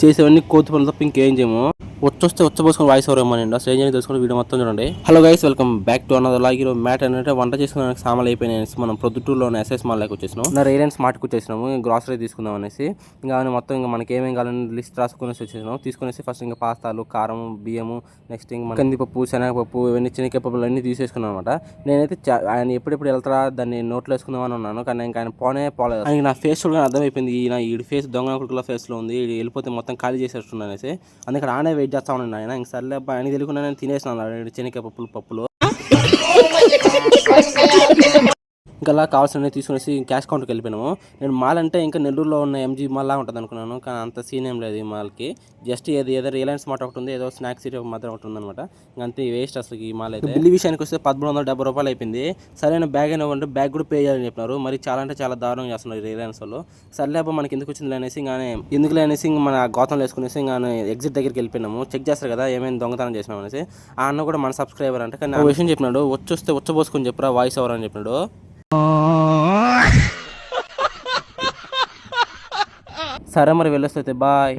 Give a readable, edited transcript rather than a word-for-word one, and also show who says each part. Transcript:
Speaker 1: చేసేవన్నీ కోతి పనులు తప్ప ఇంకేం చేయము. వచ్చొస్తే వచ్చబోసుకొని వాయిస్ ఓవర్ ఇవ్వమని అసలు ఏం చేయాలి తెలుసుకుని వీడియో మొత్తం చూడండి. Hello guys, welcome back to another log. ఈరోజు మ్యాట్ అంటే వంట చేసుకునే సామాన్లు అయిపోయినాయి. మనం ప్రొద్దుటూరులో ఎస్ఎస్ మాల్ లెక్క వచ్చేసినాం. నా రియలెన్స్ మార్ట్కి వచ్చేసినాము. గ్రాసరీ తీసుకుందాం అనేసి ఇంకా అవన్నీ మొత్తం ఇంకా మనకి ఏమేమి కావాలని లిస్ట్ రాసుకునేసి వచ్చేసినాం. తీసుకునేసి ఫస్ట్ ఇంకా పాస్తాలు, కారం, బియ్యము, నెక్స్ట్ ఇంకా కందిపప్పు, శనగపప్పు, ఇవన్నీ చిన్నకాయ పప్పులు అన్నీ తీసేసుకున్నాను అనమాట. నేనైతే ఆయన ఎప్పుడెప్పుడు వెళ్తారా దాన్ని నోట్లో వేసుకుందామని ఉన్నాను, కానీ ఇంకా ఆయన పోలేదు. ఆయన నా ఫేస్ చూడగానే అర్థమైపోయింది, ఈ ఫేస్ దొంగ కుడుకుల ఫేస్లో ఉంది, వెళ్ళిపోతే మొత్తం ఖాళీ చేసేస్తున్నాను అనేసి. అందుకని ఆనే వెయిట్ చేస్తా ఉన్నాను. ఆయన ఇంక సర్లే అబ్బా అని తెలియకుండా నేను తినేసినాను చెనక్కాయ పప్పులు. ఇంకా అలా కావాల్సినవి తీసుకునేసి క్యాష్ కౌంటర్కి వెళ్ళిపోయినాము. నేను మాల్ అంటే ఇంకా నెల్లూరులో ఉన్న ఎంజీ మాల్ లా ఉంటుంది అనుకున్నాను, కానీ అంత సీన్ ఏం లేదు ఈ మాల్కి. జస్ట్ ఏదో రిలయన్స్ మార్ట్ ఒకటి ఉంది, ఏదో స్నాక్స్ సిటీ మాత్రం ఒకటి ఉందన్నమాట. అంతే వేస్ట్ అసలు ఈ మాల్ అయితే. బిల్లు విషయానికి వస్తే 1370 రూపాయలు అయిపోయింది. సరైన బ్యాగ్ అయినా ఉంటే బ్యాగ్ కూడా పే చేయాలని చెప్పినారు. మరి చాలా అంటే చాలా దారుణంగా చేస్తున్నారు రిలయన్స్ వాళ్ళు. సర్లే అబ్బా మనకి ఎందుకు వచ్చింది అనేసి ఎందుకు అనేసి మన గౌతంలో వేసుకునేసి ఇంకా ఎగ్జిట్ దగ్గరికి వెళ్ళిపోయినాము. చెక్ చేస్తారు కదా ఏమైనా దొంగతనం చేసినాం అనేసి. ఆ అన్న కూడా మన సబ్స్క్రైబర్ అంటే, కానీ ఆ విషయం చెప్పినాడు, వచ్చొస్తే వచ్చబోసుకొని చెప్పరా వాయిస్ ఓవర్ అని చెప్పినాడు. సరే మరి వెళ్ళొస్తే బాయ్.